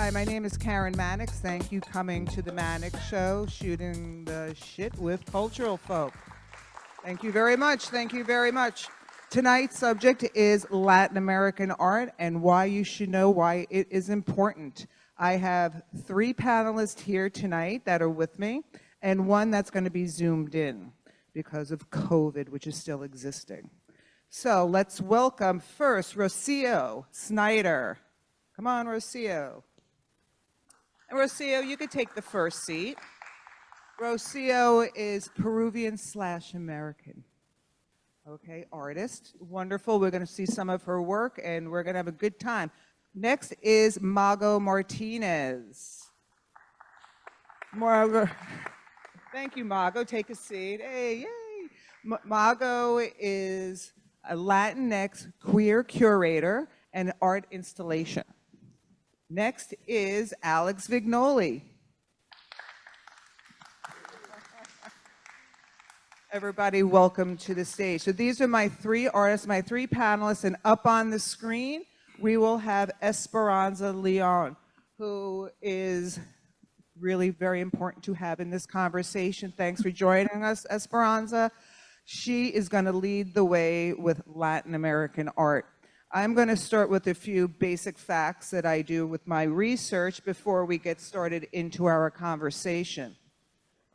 Hi, my name is Karyn Mannix. Thank you coming to the Mannix Show, shooting the shit with cultural folk. Thank you very much. Thank you very much. Tonight's subject is Latin American art and why you should know why it is important. I have 3 panelists here tonight that are with me and one that's going to be zoomed in because of COVID, which is still existing. So let's welcome first Rocio Snyder. Come on, Rocio. And Rocio, you could take the first seat. Rocio is Peruvian/American. Okay, artist. Wonderful. We're going to see some of her work and we're going to have a good time. Next is MAGO Martinez. Margo. Thank you, MAGO. Take a seat. Hey, yay. MAGO is a Latinx queer curator and art installation. Next is Alex Vignoli. Everybody, welcome to the stage. So these are my 3 artists, my 3 panelists, and up on the screen, we will have Esperanza Leon, who is really very important to have in this conversation. Thanks for joining us, Esperanza. She is going to lead the way with Latin American art. I'm going to start with a few basic facts that I do with my research before we get started into our conversation.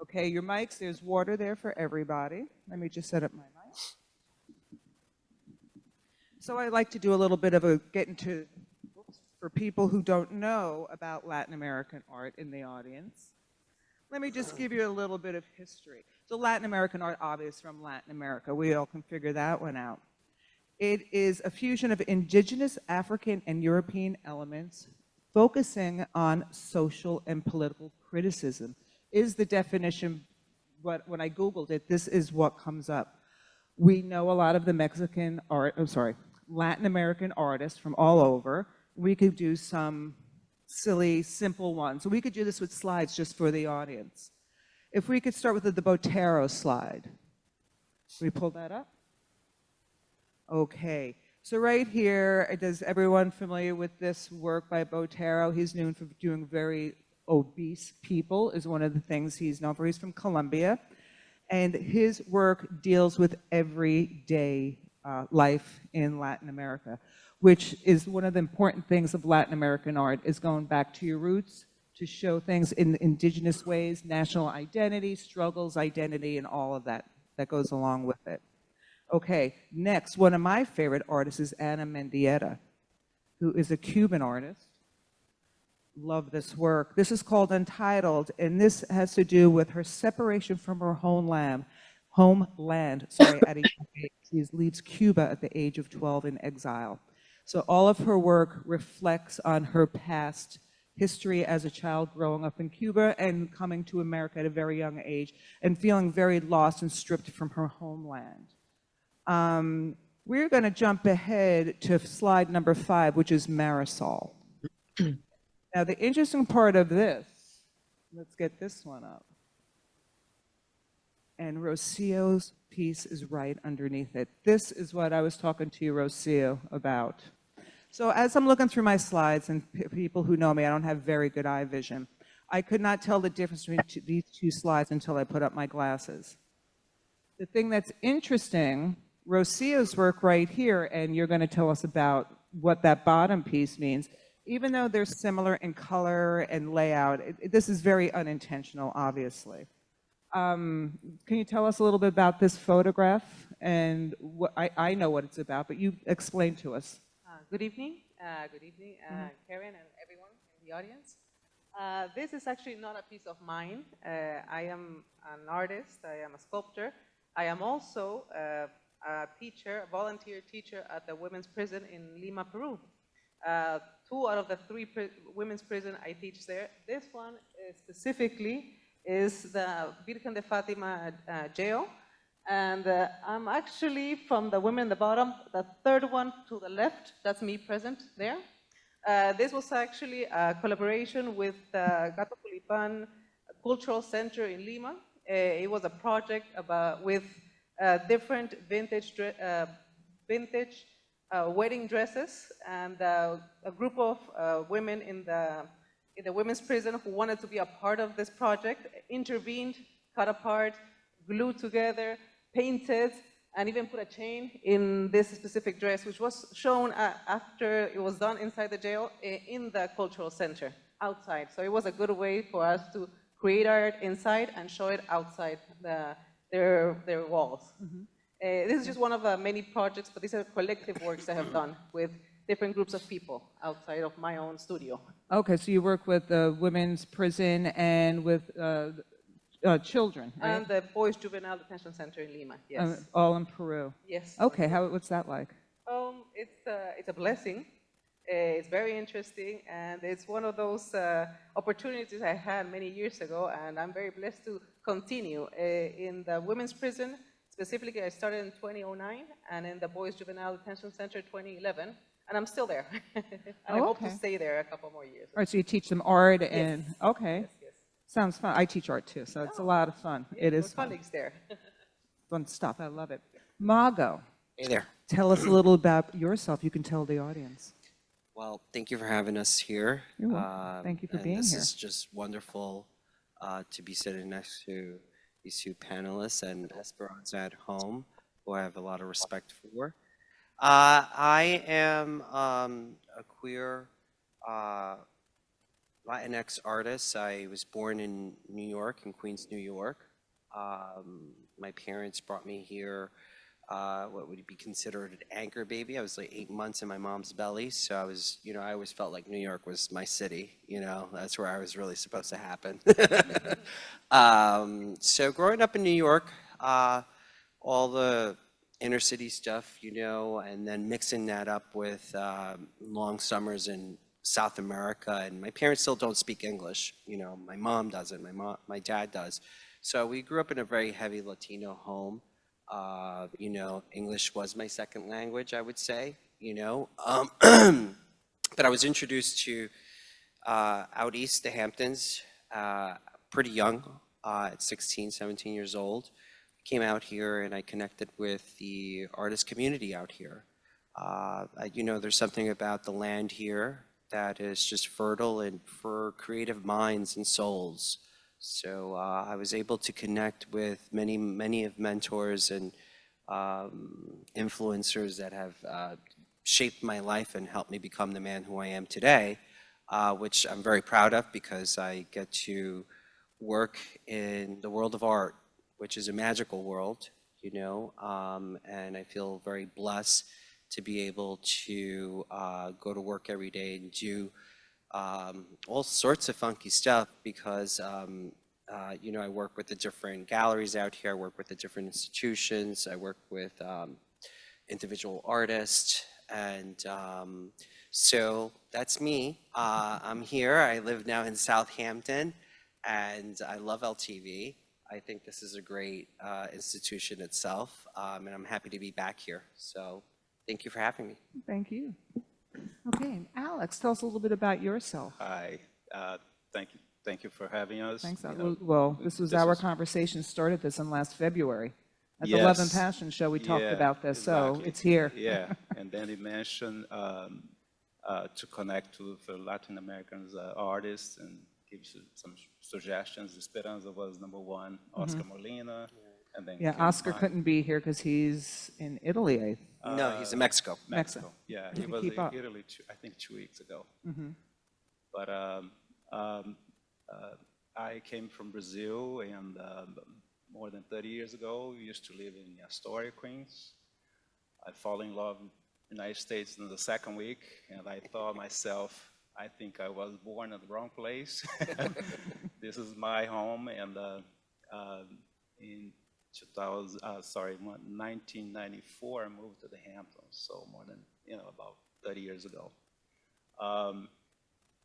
Okay, your mics, there's water there for everybody. Let me just set up my mic. So I like to do a little bit of a get into, for people who don't know about Latin American art in the audience. Let me just give you a little bit of history. So Latin American art, obvious from Latin America. We all can figure that one out. It is a fusion of indigenous, African, and European elements focusing on social and political criticism. Is the definition, but when I Googled it, this is what comes up. We know a lot of the Latin American artists from all over. We could do some silly, simple ones. So we could do this with slides just for the audience. If we could start with the Botero slide. Can we pull that up? Okay. So right here, is everyone familiar with this work by Botero? He's known for doing very obese people is one of the things he's known for. He's from Colombia, and his work deals with everyday life in Latin America, which is one of the important things of Latin American art, is going back to your roots to show things in indigenous ways, national identity, struggles, identity, and all of that goes along with it. Okay, next, one of my favorite artists is Ana Mendieta, who is a Cuban artist. Love this work. This is called Untitled, and this has to do with her separation from her homeland, at a young age. She leaves Cuba at the age of 12 in exile. So all of her work reflects on her past history as a child growing up in Cuba and coming to America at a very young age and feeling very lost and stripped from her homeland. We're going to jump ahead to slide number 5, which is Marisol. Now, the interesting part of this, let's get this one up. And Rocio's piece is right underneath it. This is what I was talking to you, Rocio, about. So as I'm looking through my slides, and people who know me, I don't have very good eye vision, I could not tell the difference between these 2 slides until I put up my glasses. The thing that's interesting, Rocio's work right here, and you're going to tell us about what that bottom piece means. Even though they're similar in color and layout, this is very unintentional, obviously. Can you tell us a little bit about this photograph? And what, I know what it's about, but you explain to us. Good evening. Karyn and everyone in the audience. This is actually not a piece of mine. I am an artist. I am a sculptor. I am also a teacher, a volunteer teacher at the women's prison in Lima, Peru. 2 out of the 3 women's prison I teach there. This one specifically is the Virgen de Fatima jail. And I'm actually from the women in the bottom, the 3rd one to the left, that's me present there. This was actually a collaboration with the Gato Culipan Cultural Center in Lima. It was a project with different vintage wedding dresses, and a group of women in the in the women's prison who wanted to be a part of this project intervened, cut apart, glued together, painted, and even put a chain in this specific dress, which was shown after it was done inside the jail in the cultural center, outside. So it was a good way for us to create art inside and show it outside their walls. This is just one of the many projects, but these are collective works I have done with different groups of people outside of my own studio. Okay, so you work with the women's prison and with children, right? And the Boys Juvenile Detention Center in Lima, yes. All in Peru. Yes. Okay, what's that like? It's a blessing. It's very interesting, and it's one of those opportunities I had many years ago, and I'm very blessed to continue. In the women's prison, specifically, I started in 2009, and in the Boys Juvenile Detention Center 2011, and I'm still there. And I hope to stay there a couple more years. All right, so you teach them art and, Yes. okay. Yes, yes. Sounds fun. I teach art too, so it's a lot of fun. Yeah, It is we're fun. colleagues there. Fun stuff. I love it. Mago, Hey there. tell us a little about yourself. You can tell the audience. Well, thank you for having us here. You're welcome. Thank you for and being this here. is just wonderful to be sitting next to these two panelists and Esperanza at home, who I have a lot of respect for. I am a queer Latinx artist. I was born in New York, in Queens, New York. My parents brought me here, what would be considered an anchor baby. I was like 8 months in my mom's belly, so I was, I always felt like New York was my city, that's where I was really supposed to happen. So growing up in New York, all the inner city stuff, and then mixing that up with long summers in South America, and my parents still don't speak English. My mom doesn't, my dad does. So we grew up in a very heavy Latino home. English was my second language, I would say, but I was introduced to out east, the Hamptons, pretty young, at 16, 17 years old. Came out here and I connected with the artist community out here. There's something about the land here that is just fertile and for creative minds and souls. So I was able to connect with many of mentors and influencers that have shaped my life and helped me become the man who I am today, which I'm very proud of because I get to work in the world of art, which is a magical world, and I feel very blessed to be able to go to work every day and do all sorts of funky stuff because, I work with the different galleries out here, I work with the different institutions, I work with individual artists, and so that's me. I'm here, I live now in Southampton, and I love LTV. I think this is a great institution itself, and I'm happy to be back here. So thank you for having me. Thank you. Okay, Alex, tell us a little bit about yourself. Hi, thank you for having us. Thanks. Well, our conversation started this in last February. At the Love and Passion show, we talked about this, so it's here. Yeah, and then you mentioned to connect to the Latin Americans artists and give you some suggestions. Esperanza was #1, Oscar Molina, and then Oscar couldn't be here because he's in Italy. No, he's in Mexico. Mexico. Yeah, he was in Italy, I think 2 weeks ago. But I came from Brazil, and more than 30 years ago, we used to live in Astoria, Queens. I fell in love with the United States in the second week, and I thought myself, I think I was born in the wrong place. This is my home, and in 1994, I moved to the Hamptons, so more than, about 30 years ago.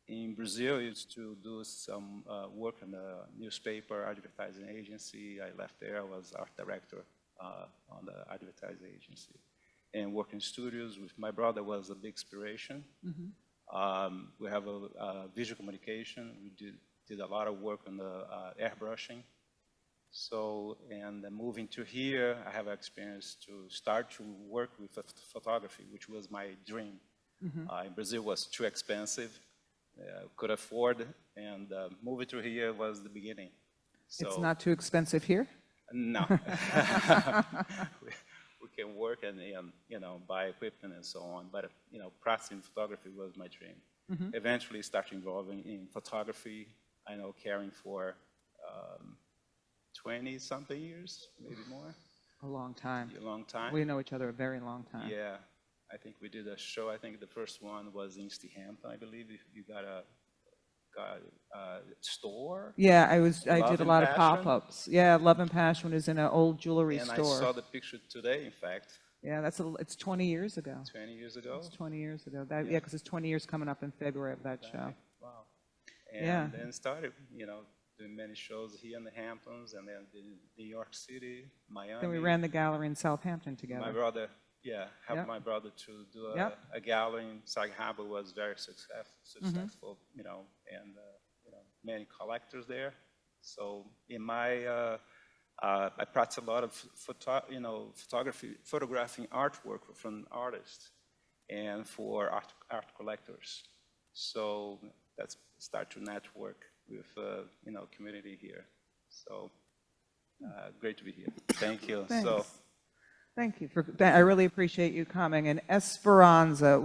In Brazil, I used to do some work in a newspaper advertising agency. I left there, I was art director on the advertising agency. And working in studios with my brother was a big inspiration. We have a visual communication. We did a lot of work on the airbrushing. So, and moving to here, I have experience to start to work with photography, which was my dream. In Brazil, it was too expensive. could afford, and moving to here was the beginning. So, It's not too expensive here? no. we can work and you know, buy equipment and so on, but you know, practicing photography was my dream. Eventually start involving in photography. I know Karyn for 20 something years, maybe more. A long time. A long time. We know each other a very long time. Yeah, I think we did a show. I think the first one was in Hampton, I believe. If you got a store. Yeah, I Love did a and lot of Passion. pop-ups. Yeah, Love and Passion is in an old jewelry And store. I saw the picture today, in fact, Yeah, it's 20 years ago. 20 years ago. It's 20 years ago. Yeah, because it's 20 years coming up in February of that show. Wow. And Yeah. then started, you know, doing many shows here in the Hamptons, and then in New York City, Miami. Then we ran the gallery in Southampton together. My brother, yeah, helped Yep. my brother to do Yep. a gallery in Sag Harbor. Was very successful, you know, and you know, many collectors there. So in my, I practice a lot of photographing artwork from artists and for art collectors. So that's start to network with you know, community here. So great to be here. Thank you. Thanks. So. Thank you. I really appreciate you coming. And Esperanza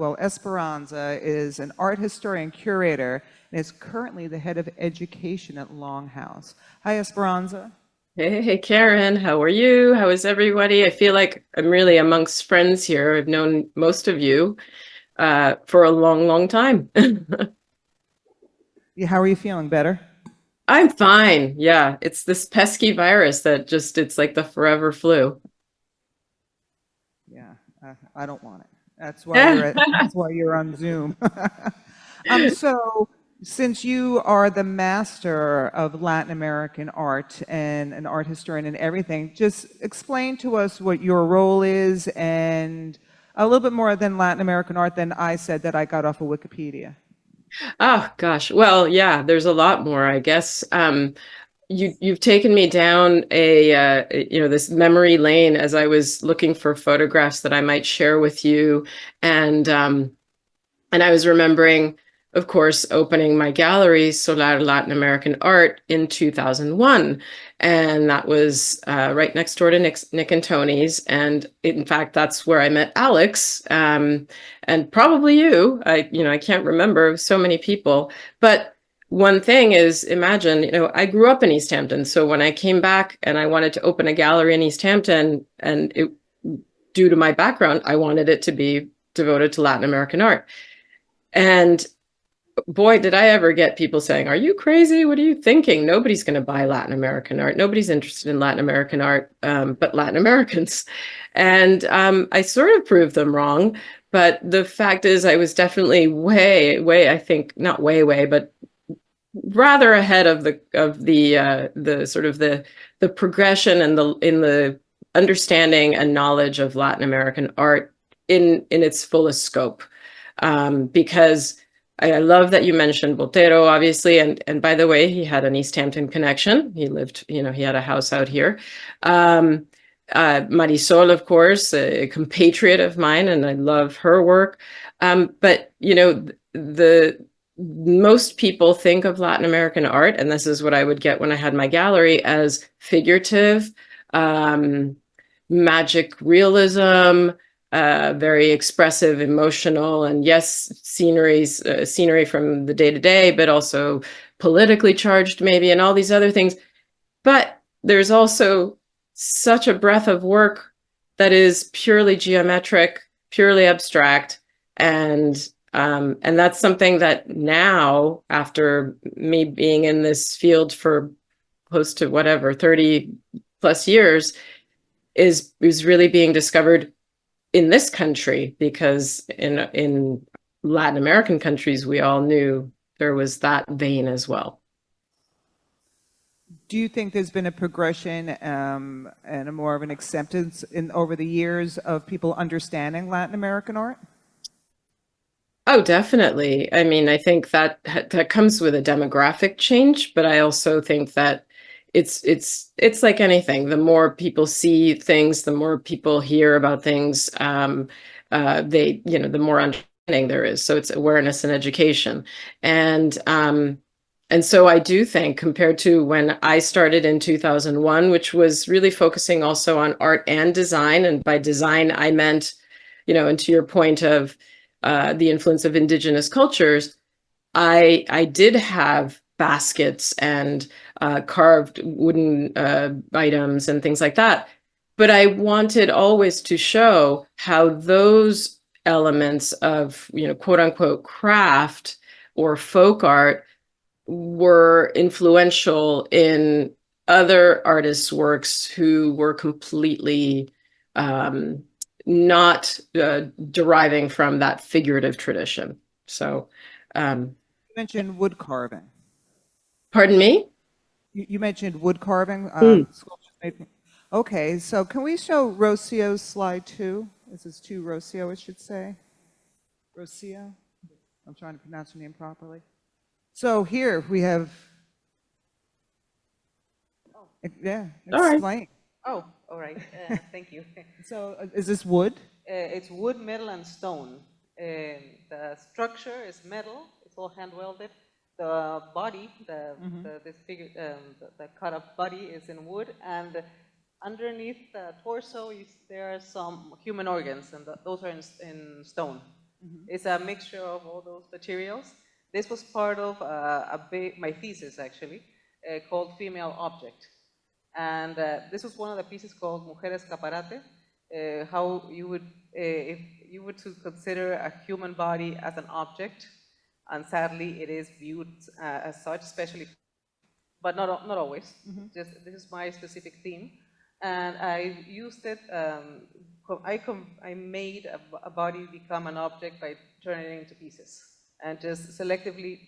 is an art historian curator and is currently the head of education at Longhouse. Hi, Esperanza. Hey, Karyn, how are you? How is everybody? I feel like I'm really amongst friends here. I've known most of you for a long, long time. Yeah, how are you feeling? Better? I'm fine. Yeah, it's this pesky virus that just, it's like the forever flu. Yeah, I don't want it. That's why you're on Zoom. So, since you are the master of Latin American art and an art historian and everything, just explain to us what your role is and a little bit more than Latin American art than I said that I got off of Wikipedia. Oh gosh. Well, yeah, there's a lot more, I guess. You've taken me down this memory lane as I was looking for photographs that I might share with you, and I was remembering, of course, opening my gallery, Solar Latin American Art, in 2001. And that was right next door to Nick and Tony's. And in fact, that's where I met Alex, and probably you. I can't remember, so many people. But one thing is, imagine, I grew up in East Hampton. So when I came back and I wanted to open a gallery in East Hampton, and due to my background, I wanted it to be devoted to Latin American art. And boy, did I ever get people saying, "Are you crazy? What are you thinking? Nobody's going to buy Latin American art. Nobody's interested in Latin American art, but Latin Americans." And I sort of proved them wrong. But the fact is, I was definitely way, I think, not way, but rather ahead of the sort of the progression and in the understanding and knowledge of Latin American art in its fullest scope. Because I love that you mentioned Botero, obviously, and by the way, he had an East Hampton connection. He lived, he had a house out here. Marisol, of course, a compatriot of mine, and I love her work. But the most people think of Latin American art, and this is what I would get when I had my gallery, as figurative, magic realism, very expressive, emotional, and yes, scenery from the day to day, but also politically charged maybe, and all these other things. But there's also such a breadth of work that is purely geometric, purely abstract, and that's something that now, after me being in this field for close to 30 plus years, is really being discovered in this country, because in Latin American countries, we all knew there was that vein as well. Do you think there's been a progression and a more of an acceptance over the years of people understanding Latin American art? Oh, definitely. I mean, I think that comes with a demographic change, but I also think that it's like anything. The more people see things, the more people hear about things, the more there is. So it's awareness and education. And so I do think, compared to when I started in 2001, which was really focusing also on art and design, and by design I meant, and to your point of the influence of indigenous cultures, I did have baskets and carved wooden items and things like that. But I wanted always to show how those elements of, quote unquote, craft or folk art were influential in other artists' works who were completely not deriving from that figurative tradition. So, You mentioned wood carving. pardon me? You mentioned wood carving. Mm. Sculptures made. Okay, so can we show Rocio's slide 2? This is 2 Rocio, it should say. Rocio? I'm trying to pronounce your name properly. So here we have. Yeah, All right. explain. Oh, all right. Thank you. So is this wood? It's wood, metal, and stone. The structure is metal. It's all hand welded. The body, this figure, the cut up body is in wood, and underneath the torso there are some human organs, and those are in stone. It's a mixture of all those materials. This was part of my thesis, actually, called Female Object. And this was one of the pieces called Mujer Escaparate, how you would, if you were to consider a human body as an object, and sadly it is viewed as such, especially, but not always. Just this is my specific theme, and I used it. I made a body become an object by turning it into pieces and just selectively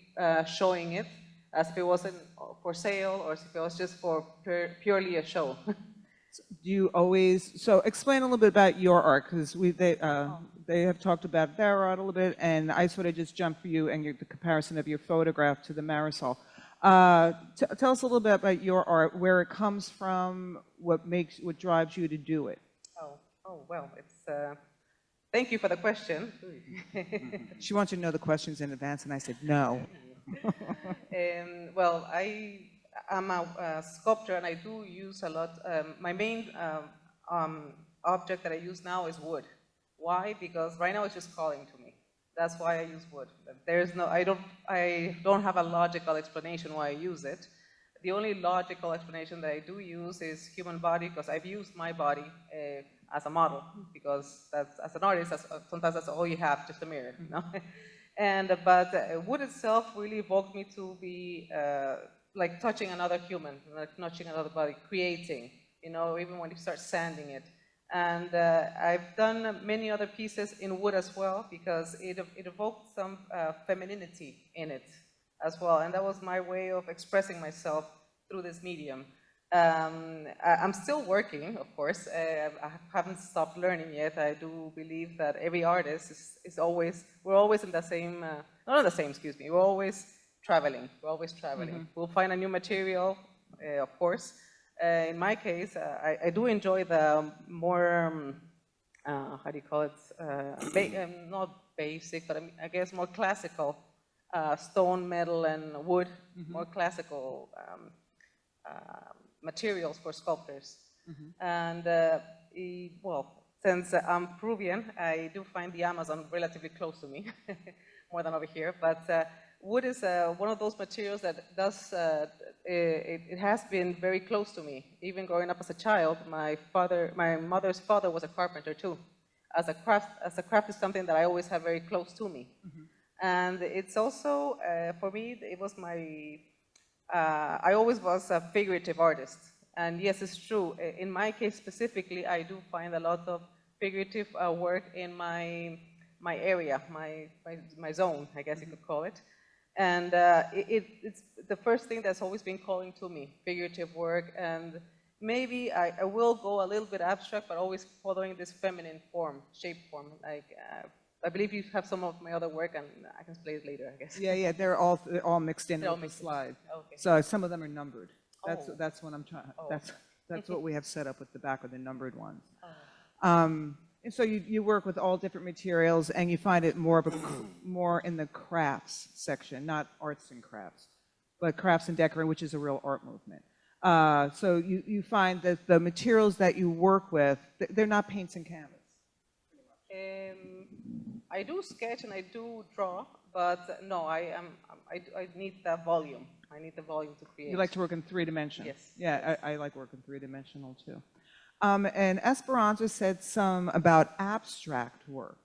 showing it as if it wasn't for sale or as if it was just for purely a show. Do you always, so explain a little bit about your art, because they have talked about their art a little bit, and I sort of just jumped for you and the comparison of your photograph to the Marisol. Tell us a little bit about your art, where it comes from, what drives you to do it. Well, it's, thank you for the question. She wants you to know the questions in advance, and I said no. Well, I'm a sculptor, and I do use a lot. My main object that I use now is wood. Why? Because right now it's just calling to me. That's why I use wood. There's no, I don't have a logical explanation why I use it. The only logical explanation that I do use is human body, because I've used my body as a model, because that's, as an artist, sometimes that's all you have, just a mirror, you know? But wood itself really evoked me to be like touching another human, like touching another body, creating, even when you start sanding it. And I've done many other pieces in wood as well, because it evoked some femininity in it as well. And that was my way of expressing myself through this medium. I'm still working, of course. I haven't stopped learning yet. I do believe that every artist we're always in the same, not in the same, excuse me, we're always traveling. We're always traveling. We'll find a new material, of course. In my case, I do enjoy the more, how do you call it, not basic, but I guess more classical stone, metal, and wood, more classical materials for sculptors. And well, since I'm Peruvian, I do find the Amazon relatively close to me, more than over here, but wood is one of those materials that does, it has been very close to me. Even growing up as a child, my mother's father was a carpenter too. As a craft is something that I always have very close to me. And it's also, for me, it was I always was a figurative artist. And yes, it's true. In my case specifically, I do find a lot of figurative work in my area, my zone, I guess you could call it. And it's the first thing that's always been calling to me, figurative work. And maybe I will go a little bit abstract, but always following this feminine form, shape form. Like, I believe you have some of my other work, and I can play it later, I guess. Yeah, they're all mixed in on the slide. Okay. So some of them are numbered. That's what I'm trying. Oh. That's what we have set up with the back of the numbered ones. Oh. And so you work with all different materials, and you find it more of a, more in the crafts section, not arts and crafts, but crafts and decorating, which is a real art movement. So you find that the materials that you work with, they're not paints and canvas. I do sketch and I do draw, but no, I need the volume. I need the volume to create. You like to work in 3-dimension? Yes. Yeah, Yes. I like working 3-dimensional too. And Esperanza said some about abstract work.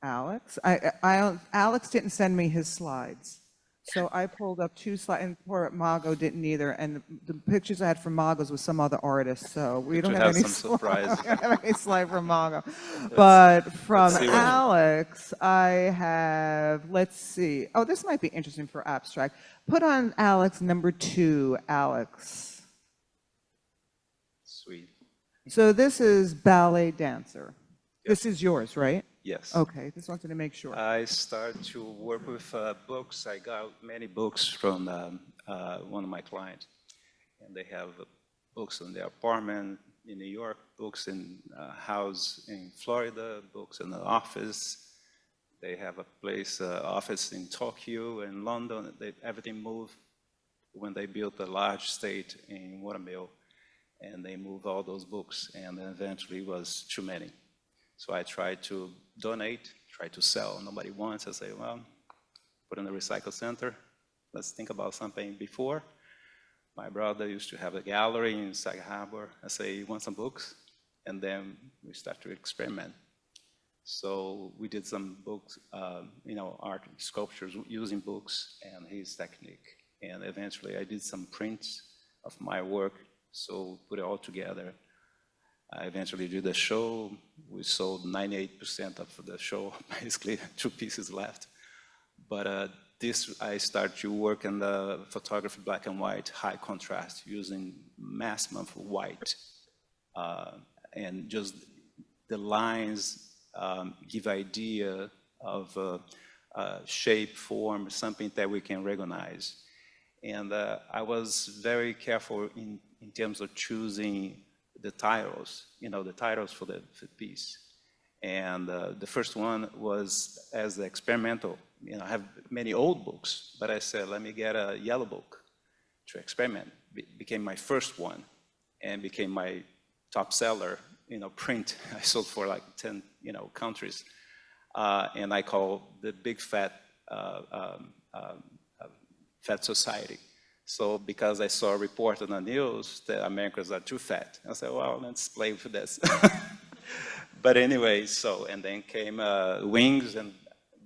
Alex, Alex didn't send me his slides, so I pulled up 2 slides, and poor MAGO didn't either. And the pictures I had from MAGO's was some other artist, so we don't have any some surprise. we don't have any slide from MAGO. But from let's see what- Alex, I have. Let's see. Oh, this might be interesting for abstract. Put on Alex number 2, Alex. Sweet. So this is ballet dancer. This is yours, right? Yes. Okay, just wanted to make sure. I started to work with books. I got many books from one of my clients, and they have books in their apartment in New York, books in a house in Florida, books in the office. They have a place, office in Tokyo and London. Everything moved when they built a large estate in Watermill, and they moved all those books, and then eventually it was too many. So I tried to donate, try to sell. Nobody wants. I say, well, put in the recycle center. Let's think about something before. My brother used to have a gallery in Sag Harbor. I say, you want some books? And then we start to experiment. So we did some books, art and sculptures using books and his technique. And eventually I did some prints of my work. So put it all together. I eventually did a show. We sold 98% of the show, basically 2 pieces left. But I started to work in the photography, black and white, high contrast, using maximum white. And just the lines give idea of shape, form, something that we can recognize. And I was very careful in terms of choosing the titles, the titles for the piece. And the first one was as the experimental. I have many old books, but I said, let me get a yellow book to experiment. Became my first one and became my top seller, print. I sold for like 10, countries. And I call the Big Fat Fat Society. So because I saw a report on the news that Americans are too fat, I said, well, let's play with this. But anyway, and then came Wings and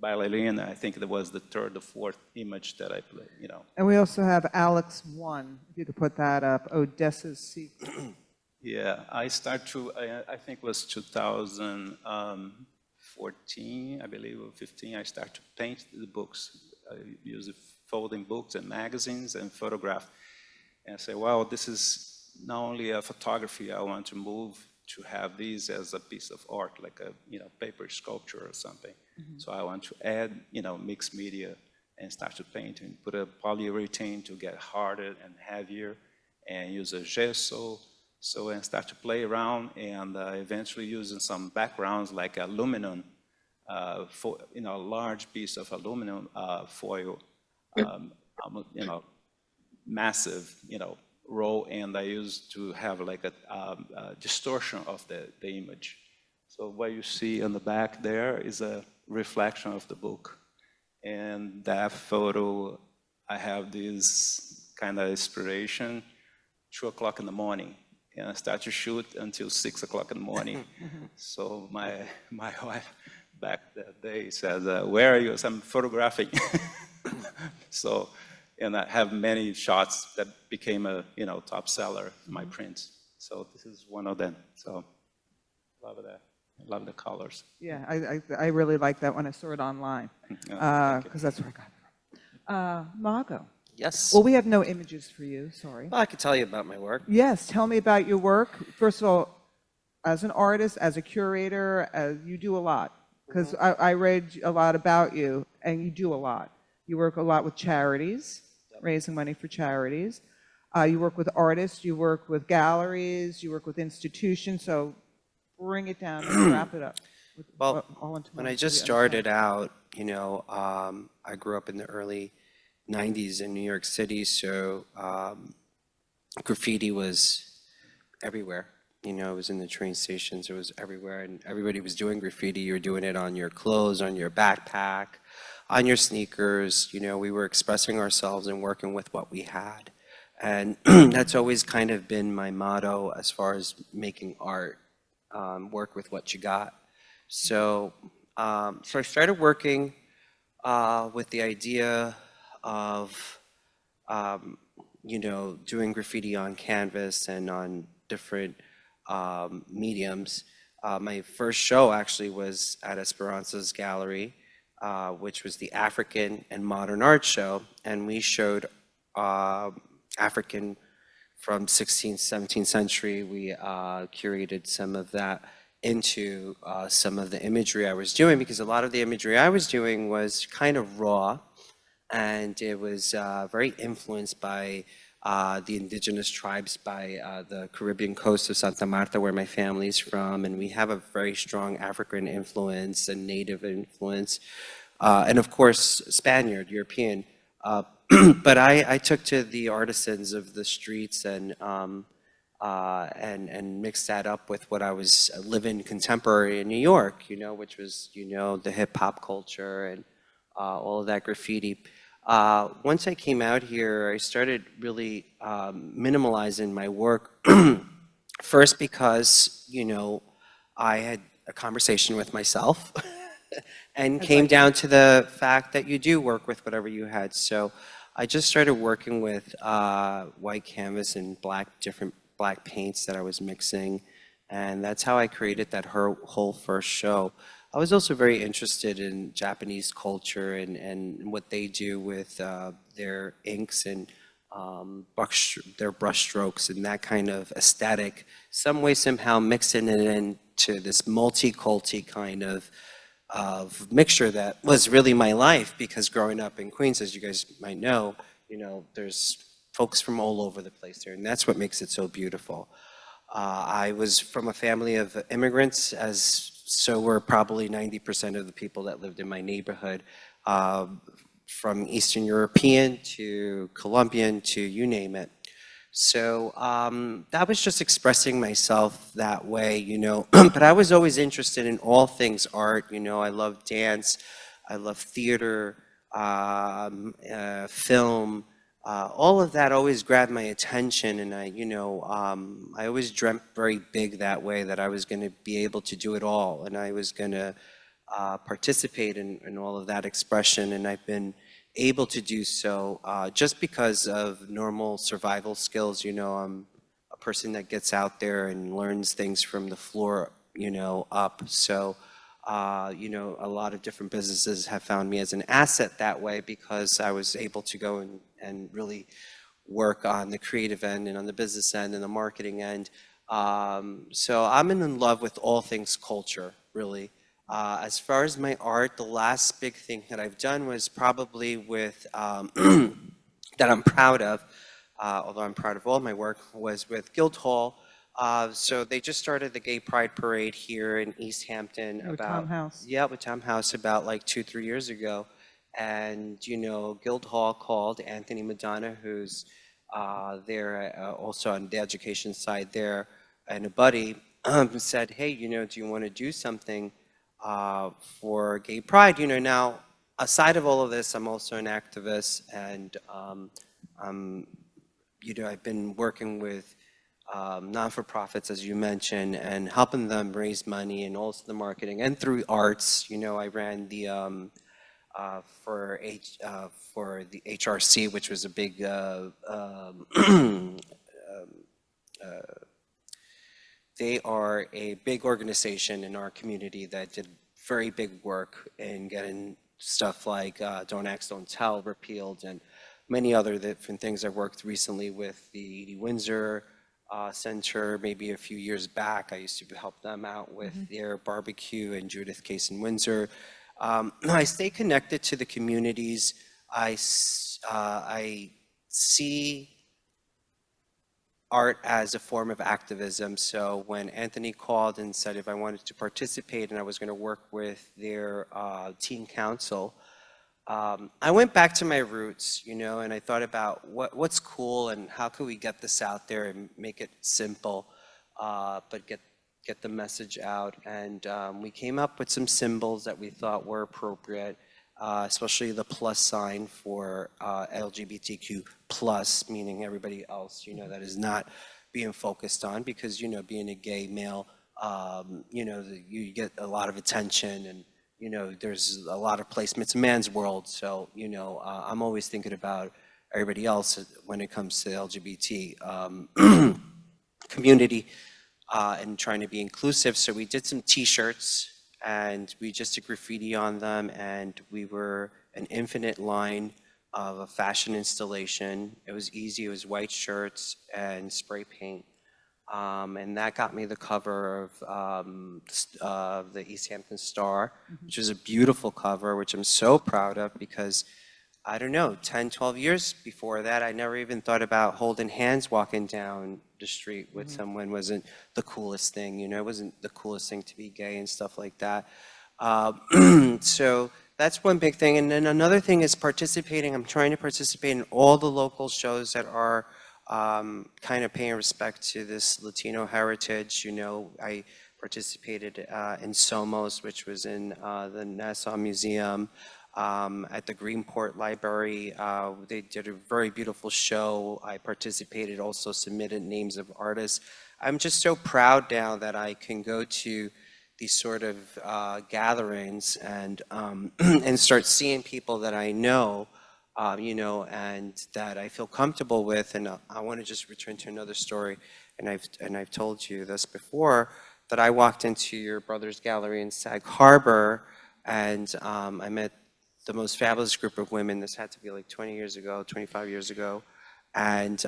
Ballerina. I think that was the 3rd or 4th image that I played, And we also have Alex 1, if you could put that up, Odessa's Secret. Yeah, I started to, I think it was 2014, I believe, or 15, I started to paint the books. I used folding books and magazines and photograph. And I say, well, this is not only a photography, I want to move to have these as a piece of art, like a paper sculpture or something. Mm-hmm. So I want to add mixed media and start to paint and put a polyurethane to get harder and heavier, and use a gesso. So and start to play around, and eventually using some backgrounds like aluminum, for a large piece of aluminum foil. Massive, roll, and I used to have like a distortion of the image. So what you see on the back there is a reflection of the book. And that photo, I have this kind of inspiration, 2 o'clock in the morning. And I start to shoot until 6 o'clock in the morning. So my wife back that day said, where are you? So I'm photographing. So, and I have many shots that became a top seller, my prints. So this is one of them. So love that. I love the colors. Yeah, I really like that when I saw it online, because that's where I got it from. MAGO. Yes. Well, we have no images for you, sorry. Well, I can tell you about my work. Yes, tell me about your work. First of all, as an artist, as a curator, you do a lot. Because I read a lot about you, and you do a lot. You work a lot with charities, raising money for charities. You work with artists, you work with galleries, you work with institutions. So bring it down and wrap it up. With Well, all into when one I so we just understand. started out, I grew up in the early 90s in New York City, so graffiti was everywhere. It was in the train stations, it was everywhere, and everybody was doing graffiti. You were doing it on your clothes, on your backpack, on your sneakers. We were expressing ourselves and working with what we had. And that's always kind of been my motto as far as making art, work with what you got. So, so I started working with the idea of, doing graffiti on canvas and on different mediums. My first show actually was at Esperanza's gallery, which was the African and Modern Art Show, and we showed African from 16th, 17th century. We curated some of that into some of the imagery I was doing, because a lot of the imagery I was doing was kind of raw, and it was very influenced by the indigenous tribes by the Caribbean coast of Santa Marta, where my family's from, and we have a very strong African influence and native influence, and of course Spaniard, European. But I took to the artisans of the streets and mixed that up with what I was living contemporary in New York, which was the hip hop culture and all of that graffiti. Once I came out here, I started really minimalizing my work. First because, I had a conversation with myself and came down to the fact that you do work with whatever you had. So I just started working with white canvas and different black paints that I was mixing. And that's how I created that whole first show. I was also very interested in Japanese culture and what they do with their inks and their brush strokes and that kind of aesthetic, some way, somehow mixing it into this multi-culti kind of mixture that was really my life, because growing up in Queens, as you guys might know, there's folks from all over the place there, and that's what makes it so beautiful. I was from a family of immigrants, so were probably 90% of the people that lived in my neighborhood, from Eastern European to Colombian to you name it. So that was just expressing myself that way, but I was always interested in all things art. I love dance, I love theater, film. All of that always grabbed my attention, and I always dreamt very big that way, that I was going to be able to do it all, and I was going to participate in all of that expression, and I've been able to do so just because of normal survival skills. I'm a person that gets out there and learns things from the floor, up. So, a lot of different businesses have found me as an asset that way, because I was able to go and really work on the creative end and on the business end and the marketing end. So I'm in love with all things culture, really. As far as my art, the last big thing that I've done was probably with, that I'm proud of, although I'm proud of all my work, was with Guildhall. So they just started the Gay Pride Parade here in East Hampton With Tom House. Yeah, with Tom House about like 2-3 years ago. And, Guildhall called Anthony Madonna, who's there also on the education side there, and a buddy, said, hey, do you want to do something for Gay Pride? Now, aside of all of this, I'm also an activist, and I've been working with non-for-profits, as you mentioned, and helping them raise money, and also the marketing, and through arts. I ran the for the HRC, which was a big they are a big organization in our community that did very big work in getting stuff like Don't Ask, Don't Tell repealed, and many other different things. I worked recently with the Edie Windsor Center. Maybe a few years back, I used to help them out with their barbecue, and Judith Case in Windsor. I stay connected to the communities. I see art as a form of activism. So when Anthony called and said if I wanted to participate and I was going to work with their teen council, I went back to my roots, you know, and I thought about what's cool and how can we get this out there and make it simple, but get the message out. And we came up with some symbols that we thought were appropriate, especially the plus sign for LGBTQ plus, meaning everybody else, you know, that is not being focused on, because, you know, being a gay male, you know, you get a lot of attention, and you know, there's a lot of placement. It's a man's world, so you know, I'm always thinking about everybody else when it comes to the LGBT community and trying to be inclusive. So we did some T-shirts, and we just did graffiti on them, and we were an infinite line of a fashion installation. It was easy. It was white shirts and spray paint. And that got me the cover of the East Hampton Star, which was a beautiful cover, which I'm so proud of, because I don't know, 10, 12 years before that, I never even thought about holding hands walking down the street with someone wasn't the coolest thing, you know, it wasn't the coolest thing to be gay and stuff like that. So that's one big thing. And then another thing is participating. I'm trying to participate in all the local shows that are kind of paying respect to this Latino heritage. You know, I participated in Somos, which was in the Nassau Museum, at the Greenport Library. They did a very beautiful show. I participated, also submitted names of artists. I'm just so proud now that I can go to these sort of gatherings and and start seeing people that I know, you know, and that I feel comfortable with. And I want to just return to another story, and I've told you this before, that I walked into your brother's gallery in Sag Harbor, and I met the most fabulous group of women. This had to be like 20 years ago, 25 years ago. And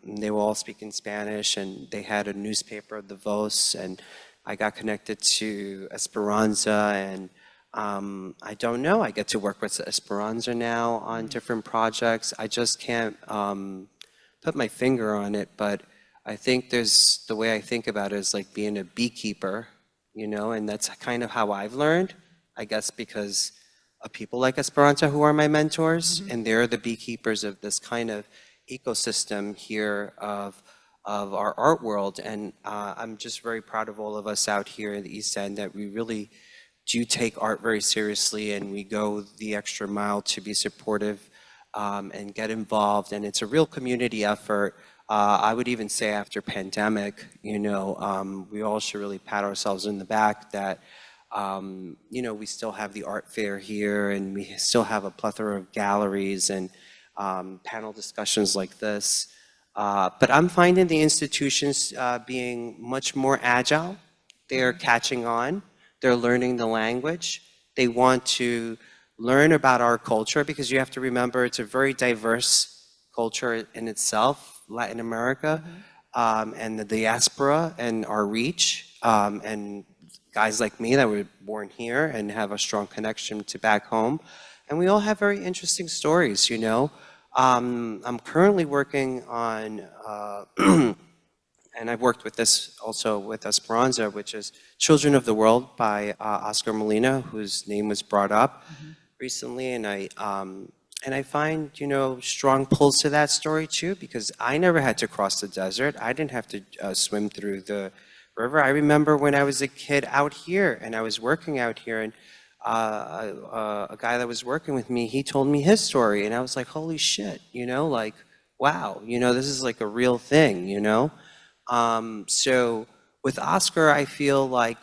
they were all speaking Spanish, and they had a newspaper, The Voz, and I got connected to Esperanza, and I don't know, I get to work with Esperanza now on different projects. I just can't put my finger on it, but I think there's, the way I think about it is like being a beekeeper, you know, and that's kind of how I've learned, I guess, because of people like Esperanza who are my mentors, and they're the beekeepers of this kind of ecosystem here of our art world. And I'm just very proud of all of us out here in the East End that we really do take art very seriously, and we go the extra mile to be supportive and get involved. And it's a real community effort. I would even say after pandemic, you know, we all should really pat ourselves in the back that you know, we still have the art fair here, and we still have a plethora of galleries and panel discussions like this. But I'm finding the institutions being much more agile. They're catching on. They're learning the language. They want to learn about our culture, because you have to remember it's a very diverse culture in itself, Latin America, and the diaspora and our reach, and guys like me that were born here and have a strong connection to back home. And we all have very interesting stories, you know. I'm currently working on, and I've worked with this also with Esperanza, which is Children of the World by Oscar Molina, whose name was brought up recently. And I find, you know, strong pulls to that story too, because I never had to cross the desert. I didn't have to swim through the river. I remember when I was a kid out here, and I was working out here, and a guy that was working with me, he told me his story, and I was like, holy shit, you know, like, wow, you know, this is like a real thing, you know? So with Oscar, I feel like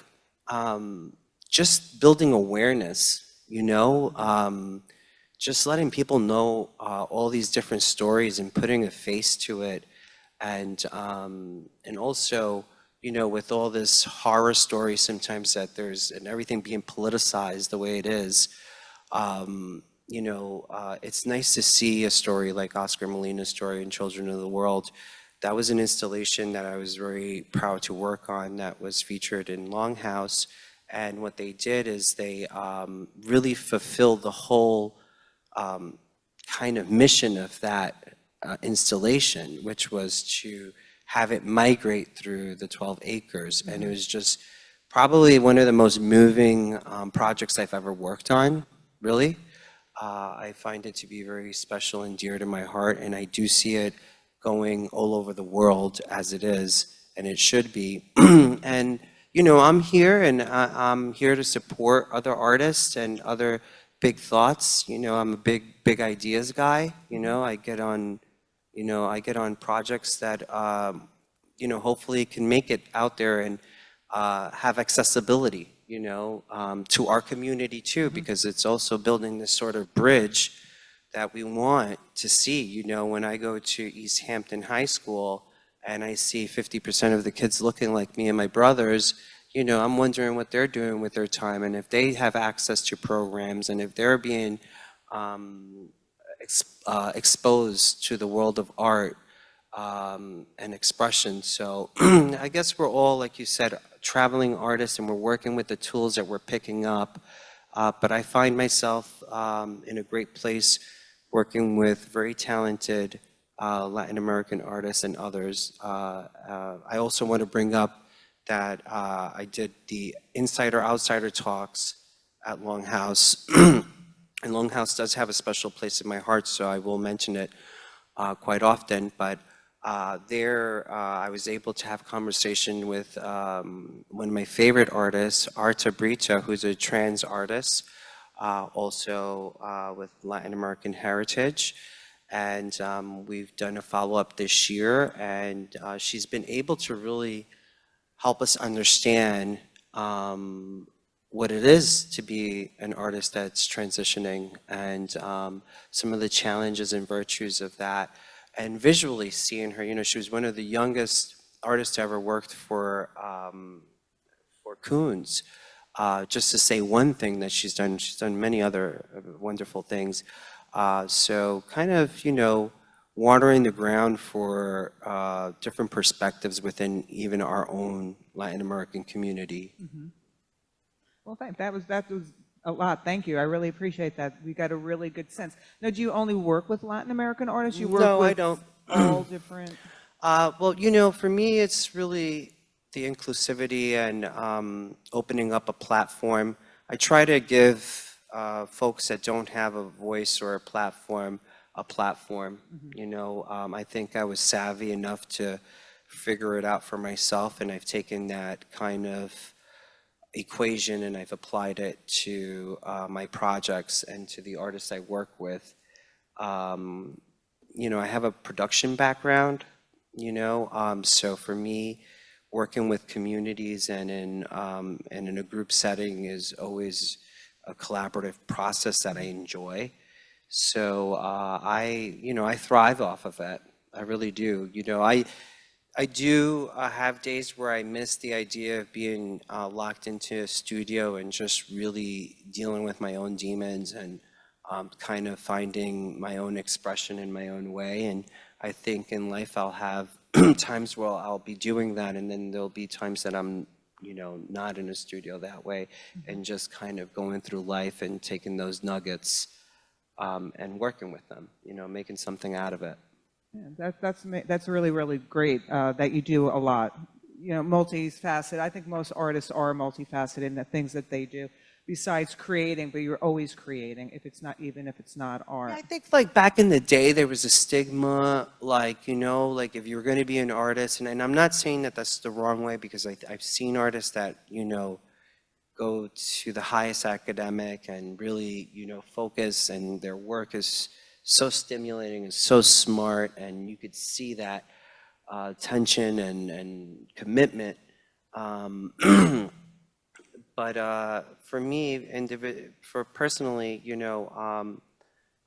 just building awareness, you know, just letting people know all these different stories and putting a face to it, and also, you know, with all this horror story sometimes that there's, and everything being politicized the way it is, you know, it's nice to see a story like Oscar Molina's story in Children of the World. That was an installation that I was very proud to work on, that was featured in Longhouse. And what they did is they really fulfilled the whole kind of mission of that installation, which was to have it migrate through the 12 acres. And it was just probably one of the most moving projects I've ever worked on, really. I find it to be very special and dear to my heart, and I do see it going all over the world as it is, and it should be. And, you know, I'm here, and I'm here to support other artists and other big thoughts. You know, I'm a big ideas guy. You know, I get on projects that, you know, hopefully can make it out there and have accessibility, you know, to our community too, because it's also building this sort of bridge that we want to see. You know, when I go to East Hampton High School and I see 50% of the kids looking like me and my brothers, you know, I'm wondering what they're doing with their time, and if they have access to programs, and if they're being exposed to the world of art and expression. So I guess we're all, like you said, traveling artists, and we're working with the tools that we're picking up. But I find myself in a great place working with very talented Latin American artists and others. I also want to bring up that I did the Insider-Outsider talks at Longhouse. And Longhouse does have a special place in my heart, so I will mention it quite often. But there, I was able to have conversation with one of my favorite artists, Art-9, who's a trans artist, also with Latin American heritage. And we've done a follow-up this year, and she's been able to really help us understand what it is to be an artist that's transitioning, and some of the challenges and virtues of that. And visually seeing her, you know, she was one of the youngest artists to ever worked for Koons. Just to say one thing that she's done many other wonderful things. So kind of, you know, watering the ground for different perspectives within even our own Latin American community. Mm-hmm. Well, that was a lot. Thank you. I really appreciate that. We got a really good sense. Now, do you only work with Latin American artists? You work with I don't. All different. Well, you know, for me, it's really the inclusivity and opening up a platform. I try to give folks that don't have a voice or a platform. Mm-hmm. You know, I think I was savvy enough to figure it out for myself, and I've taken that kind of equation and I've applied it to my projects and to the artists I work with. You know, I have a production background, you know, so for me, working with communities and in a group setting is always a collaborative process that I enjoy. So you know, I thrive off of it. I really do. You know, I do have days where I miss the idea of being locked into a studio and just really dealing with my own demons and kind of finding my own expression in my own way. And I think in life I'll have times where I'll be doing that, and then there'll be times that I'm, you know, not in a studio that way, and just kind of going through life and taking those nuggets and working with them, you know, making something out of it. Yeah, that's really, really great that you do a lot. You know, multifaceted. I think most artists are multifaceted in the things that they do, besides creating, but you're always creating, even if it's not art. Yeah, I think like back in the day, there was a stigma, like, you know, like if you're going to be an artist, and I'm not saying that that's the wrong way, because I've seen artists that, you know, go to the highest academic and really, you know, focus, and their work is so stimulating and so smart, and you could see that tension and commitment. But for me, personally, you know,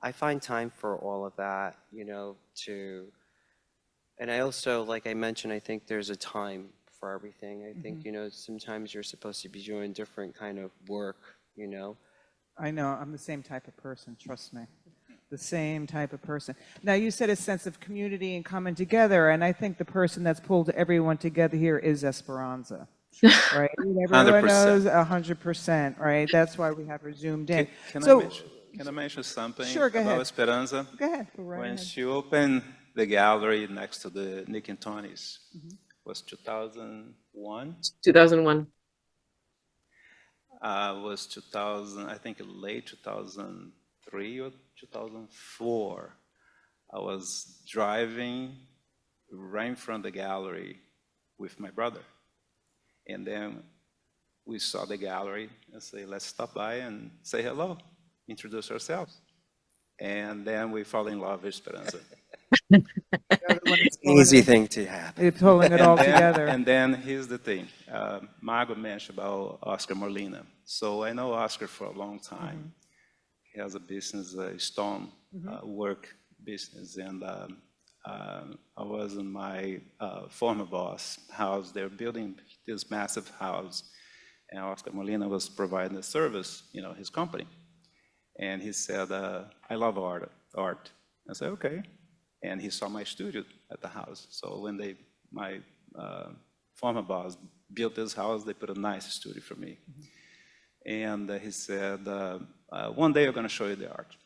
I find time for all of that, you know, and I also, like I mentioned, I think there's a time for everything. I think, you know, sometimes you're supposed to be doing different kind of work, you know. I know, I'm the same type of person, trust me. The same type of person. Now, you said a sense of community and coming together, and I think the person that's pulled everyone together here is Esperanza, right? Everyone 100%. knows 100%, right? That's why we have her zoomed in. Can I mention something Sure, go about ahead. Esperanza? Go ahead. Go right When ahead. she opened the gallery next to the Nick and Tony's was 2001. 2001. Was 2000, I think late 2003 or 2004. I was driving right in front of the gallery with my brother. And then we saw the gallery and say, let's stop by and say hello, introduce ourselves. And then we fall in love with Esperanza. Easy thing to happen. You're pulling it all together. And then here's the thing. Mago mentioned about Oscar Molina. So I know Oscar for a long time. He has a business, stone work business. And I was in my former boss' house. They're building this massive house. And Oscar Molina was providing the service, you know, his company. And he said, I love art. I said, okay. And he saw my studio at the house. So when my former boss built this house, they put a nice studio for me. And he said, one day I'm going to show you the art,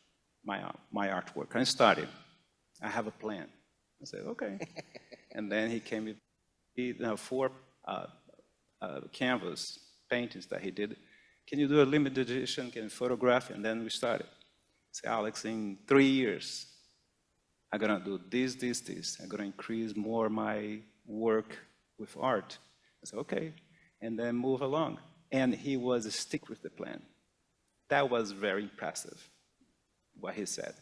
my artwork. I started. I have a plan. I said, okay. And then he came with 4 canvas paintings that he did. Can you do a limited edition? Can you photograph? And then we started. I said, Alex, in 3 years, I'm going to do this. I'm going to increase more my work with art. I said, okay. And then move along. And he was stick with the plan. That was very impressive, what he said.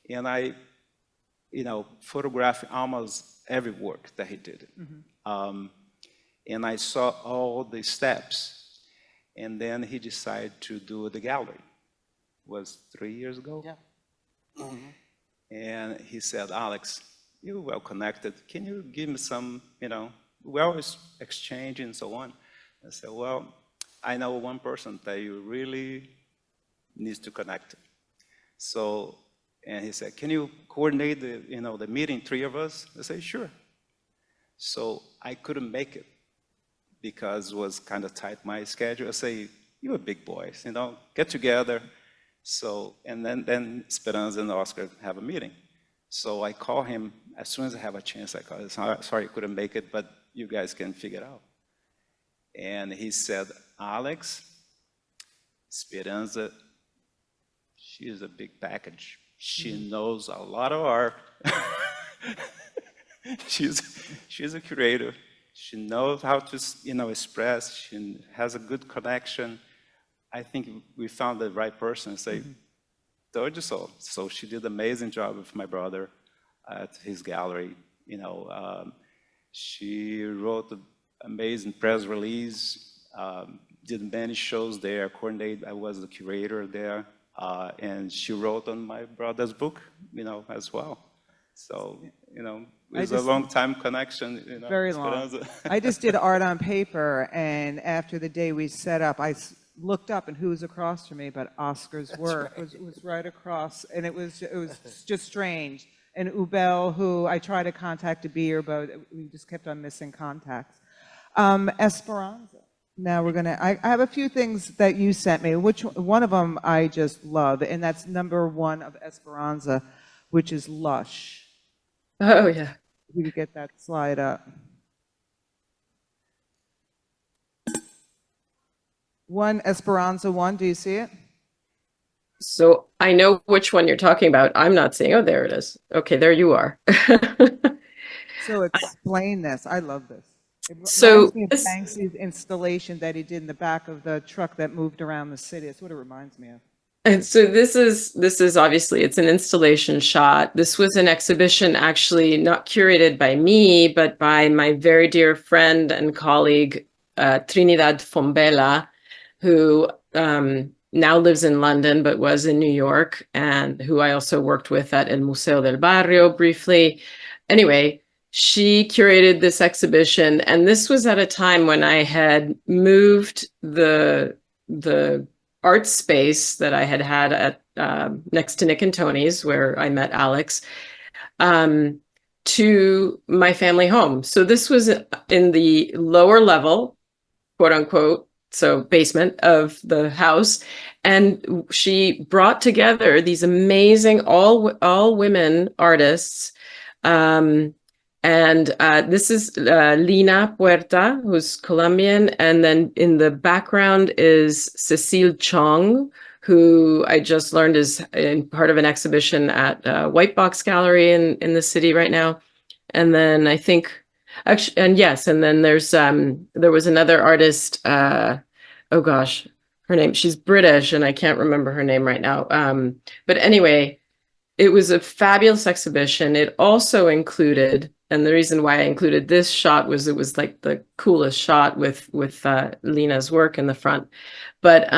And I, you know, photographed almost every work that he did. And I saw all the steps. And then he decided to do the gallery. It was 3 years ago? Yeah. And he said, Alex, you're well connected. Can you give me some, you know, we always exchange and so on. I said, well, I know one person that you really needs to connect. So, and he said, can you coordinate the, you know, the meeting, 3 of us? I said, sure. So I couldn't make it because it was kind of tight, my schedule. I say, you're big boys, you know, get together. So, and then Esperanza and Oscar have a meeting. So I call him, as soon as I have a chance, I call him, sorry, I couldn't make it, but you guys can figure it out. And he said, Alex, Esperanza, she is a big package. She knows a lot of art. she's a curator. She knows how to, you know, express. She has a good connection. I think we found the right person. Say, told you so. So she did an amazing job with my brother at his gallery. You know, she wrote an amazing press release, did many shows there, coordinated. I was the curator there, and she wrote on my brother's book, you know, as well. So, you know, it's a long time connection. You know, very long. I just did art on paper, and after the day we set up, I looked up and who was across from me, but Oscar's work was right across, and it was just strange. And Ubel, who I tried to contact to be here, but we just kept on missing contacts. Esperanza. Now we're gonna. I have a few things that you sent me. Which one of them I just love, and that's #1 of Esperanza, which is Lush. Oh yeah. You could get that slide up. Esperanza 1, do you see it? So I know which one you're talking about. I'm not seeing. Oh, there it is. Okay, there you are. So explain this. I love this. It So reminds me of Banksy's installation that he did in the back of the truck that moved around the city. That's what it reminds me of. and so this is obviously it's an installation shot. This was an exhibition actually not curated by me, but by my very dear friend and colleague Trinidad Fombela, who now lives in London, but was in New York, and who I also worked with at El Museo del Barrio briefly. Anyway, she curated this exhibition, and this was at a time when I had moved the art space that I had at next to Nick and Tony's, where I met Alex, to my family home. So this was in the lower level, quote unquote, so basement of the house. And she brought together these amazing all women artists And this is Lina Puerta, who's Colombian. And then in the background is Cecile Chong, who I just learned is in part of an exhibition at White Box Gallery in the city right now. And then I think, actually, and yes, and then there was another artist, oh gosh, her name, she's British and I can't remember her name right now. But anyway, it was a fabulous exhibition. It also included, and the reason why I included this shot was it was like the coolest shot with Lina's work in the front. But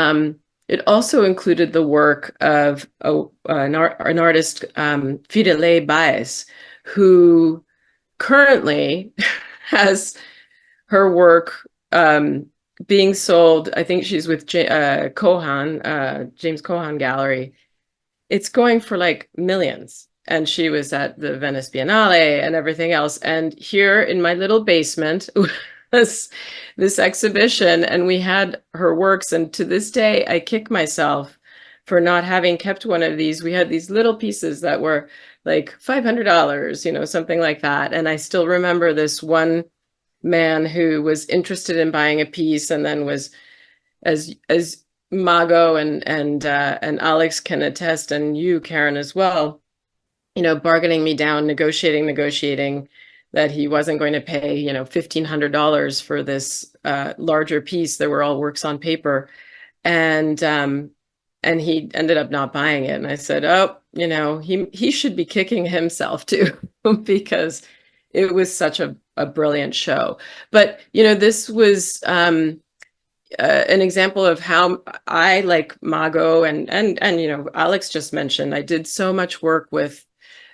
it also included the work of an artist, Firelei Baez, who currently has her work being sold. I think she's with Kohan, James Kohan Gallery. It's going for like millions. And she was at the Venice Biennale and everything else. And here in my little basement was this exhibition, and we had her works. And to this day, I kick myself for not having kept one of these. We had these little pieces that were like $500, you know, something like that. And I still remember this one man who was interested in buying a piece and then was, as Mago and Alex can attest, and you, Karyn, as well, you know, bargaining me down, negotiating that he wasn't going to pay, you know, $1,500 for this larger piece. They were all works on paper, and he ended up not buying it. And I said, oh, you know, he should be kicking himself too, because it was such a brilliant show. But you know, this was an example of how I, like Mago and you know, Alex just mentioned, I did so much work with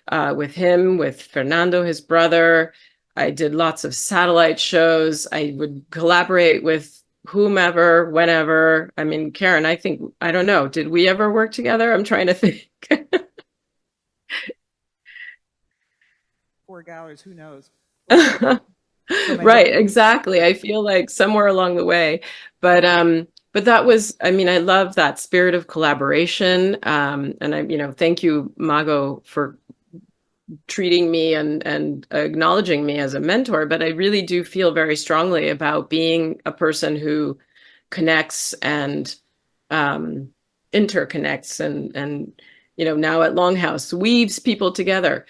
him, with Fernando, his brother. I did lots of satellite shows. I would collaborate with whomever, whenever. I mean, Karyn, I don't know, did we ever work together? I'm trying to think. 4 galleries, who knows? Right, exactly. I feel like somewhere along the way, but that was, I mean, I love that spirit of collaboration. And I, you know, thank you, Mago, for treating me and acknowledging me as a mentor. But I really do feel very strongly about being a person who connects and interconnects and you know, now at Longhouse weaves people together.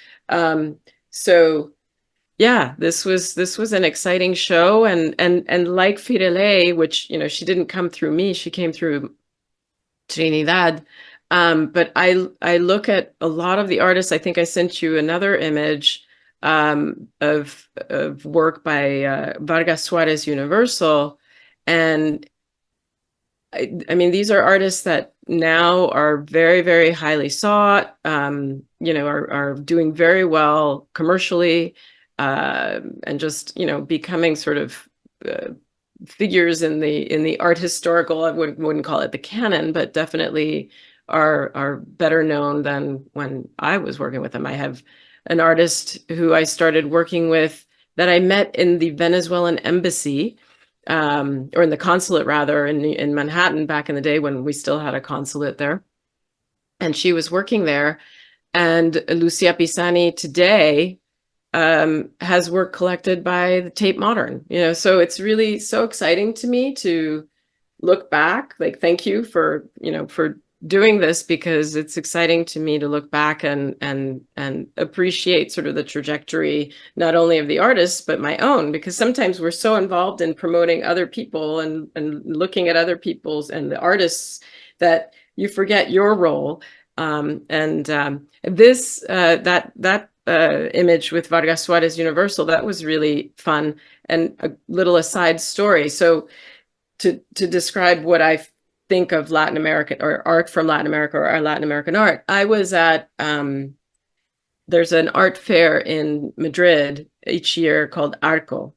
So yeah, this was an exciting show, and like Firelei, which, you know, she didn't come through me, she came through Trinidad. But I look at a lot of the artists. I think I sent you another image of work by Vargas Suarez Universal, and I mean, these are artists that now are very, very highly sought, you know, are doing very well commercially, and just, you know, becoming sort of figures in the art historical. I wouldn't call it the canon, but definitely are better known than when I was working with them. I have an artist who I started working with that I met in the Venezuelan embassy, or in the consulate rather, in Manhattan back in the day when we still had a consulate there. And she was working there. And Lucia Pisani today has work collected by the Tate Modern, you know, so it's really so exciting to me to look back. Like, thank you for, you know, for doing this, because it's exciting to me to look back and appreciate sort of the trajectory, not only of the artists, but my own, because sometimes we're so involved in promoting other people and looking at other people's and the artists that you forget your role. This image with Vargas Suarez Universal, that was really fun. And a little aside story. So to describe what I think of Latin American or art from Latin America, or our Latin American art, I was at, there's an art fair in Madrid each year called Arco.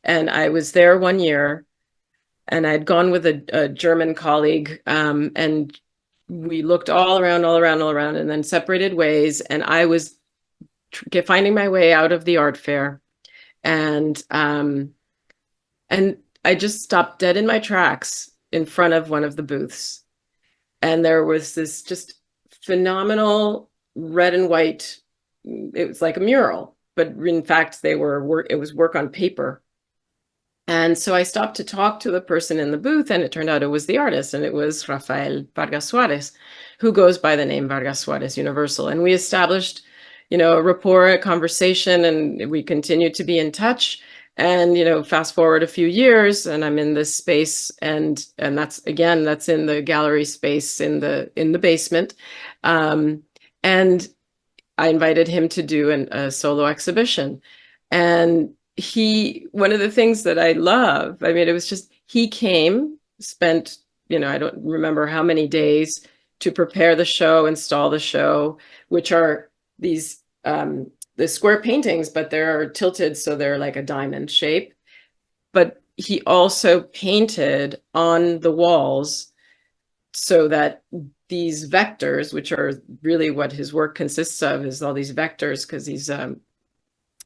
And I was there one year, and I'd gone with a German colleague, and we looked all around, and then separated ways. And I was finding my way out of the art fair, and I just stopped dead in my tracks in front of one of the booths, and there was this just phenomenal red and white, it was like a mural, but in fact, it was work on paper. And so I stopped to talk to the person in the booth, and it turned out it was the artist, and it was Rafael Vargas Suarez, who goes by the name Vargas Suarez Universal. And we established, a rapport, a conversation, and we continued to be in touch. And, fast forward a few years, and I'm in this space, and that's in the gallery space in the basement. And I invited him to do a solo exhibition. And one of the things that I love, I mean, it was just, he came, spent, I don't remember how many days to prepare the show, install the show, which are these, the square paintings, but they're tilted, so they're like a diamond shape. But he also painted on the walls so that these vectors, which are really what his work consists of, is all these vectors, because he's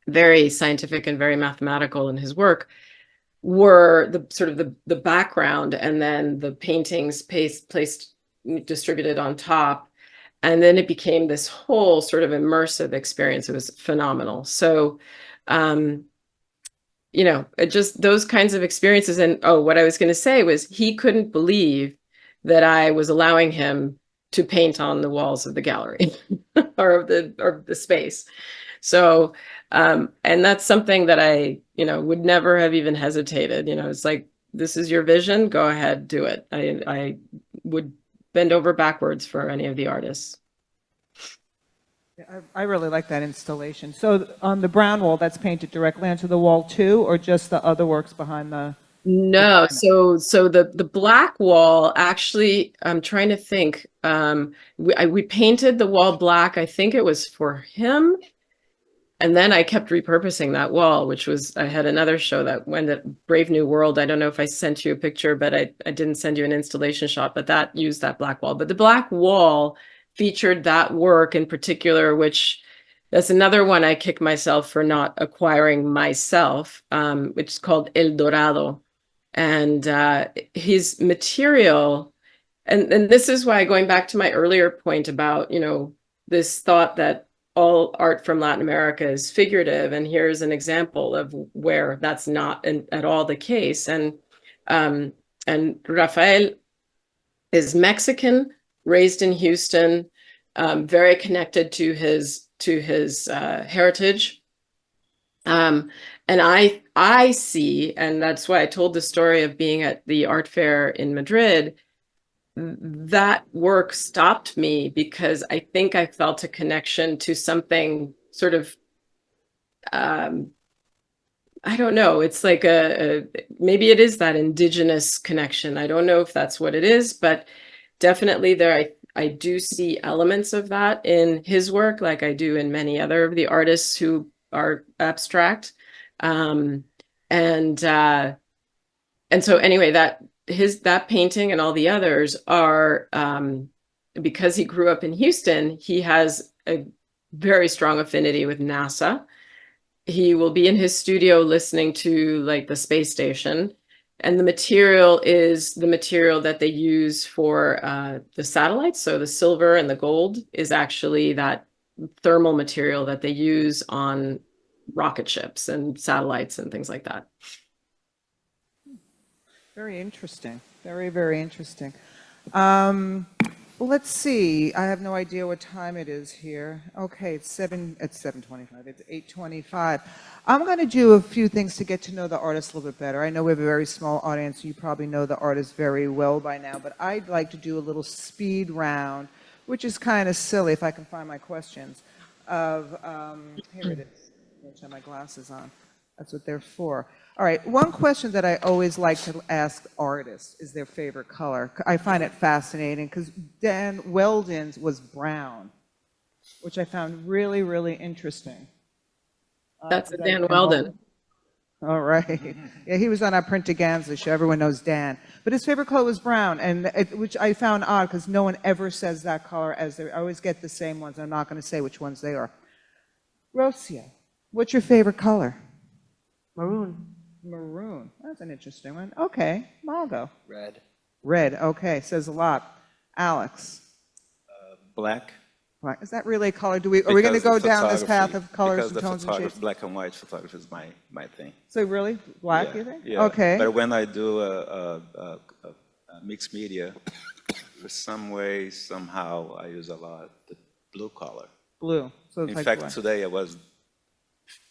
very scientific and very mathematical in his work, were the sort of the background, and then the paintings placed distributed on top. And then it became this whole sort of immersive experience. It was phenomenal. So, it just those kinds of experiences. And what I was going to say was he couldn't believe that I was allowing him to paint on the walls of the gallery or of the space. So, and that's something that I, would never have even hesitated. It's like, this is your vision, go ahead, do it. I would bend over backwards for any of the artists. I really like that installation. So on the brown wall, that's painted directly onto the wall too, or just the other works behind the? No, so the black wall, actually, I'm trying to think. We painted the wall black. I think it was for him. And then I kept repurposing that wall, which was, I had another show that went at Brave New World. I don't know if I sent you a picture, but I didn't send you an installation shot, but that used that black wall. But the black wall featured that work in particular, which that's another one I kick myself for not acquiring myself, which is called El Dorado. And his material, and this is why, going back to my earlier point about, this thought that all art from Latin America is figurative, and here's an example of where that's not at all the case. And Rafael is Mexican, raised in Houston, very connected to his heritage. And I see, and that's why I told the story of being at the art fair in Madrid. That work stopped me because I think I felt a connection to something sort of, I don't know, it's like maybe it is that indigenous connection. I don't know if that's what it is, but definitely I do see elements of that in his work, like I do in many other of the artists who are abstract. And so anyway, that painting and all the others are, because he grew up in Houston, he has a very strong affinity with NASA. He will be in his studio listening to like the space station, and the material is the material that they use for the satellites. So the silver and the gold is actually that thermal material that they use on rocket ships and satellites and things like that. Very interesting. Very, very interesting. Well, let's see. I have no idea what time it is here. Okay, it's 7:25. It's 8:25. I'm going to do a few things to get to know the artist a little bit better. I know we have a very small audience. You probably know the artist very well by now, but I'd like to do a little speed round, which is kind of silly if I can find my questions. Here it is. I have my glasses on. That's what they're for. All right, one question that I always like to ask artists is their favorite color. I find it fascinating because Dan Weldon's was brown, which I found really, really interesting. That's Dan Weldon. All right. Yeah, he was on our Print-A-Ganza show. Everyone knows Dan. But his favorite color was brown, which I found odd because no one ever says that color as they always get the same ones. I'm not going to say which ones they are. Rocio, what's your favorite color? Maroon. Maroon. That's an interesting one. Okay. MAGO. Red. Red. Okay. Says a lot. Alex. Black. Black. Is that really color? Are we going to Because go the down this path photography- of colors because and the tones and photography, shapes? black and white photography is my thing. So really, black, Yeah, you think? yeah. Okay. But when I do a mixed media, for some way, somehow, I use a lot the blue color. Blue. So it's In like fact, black. today I was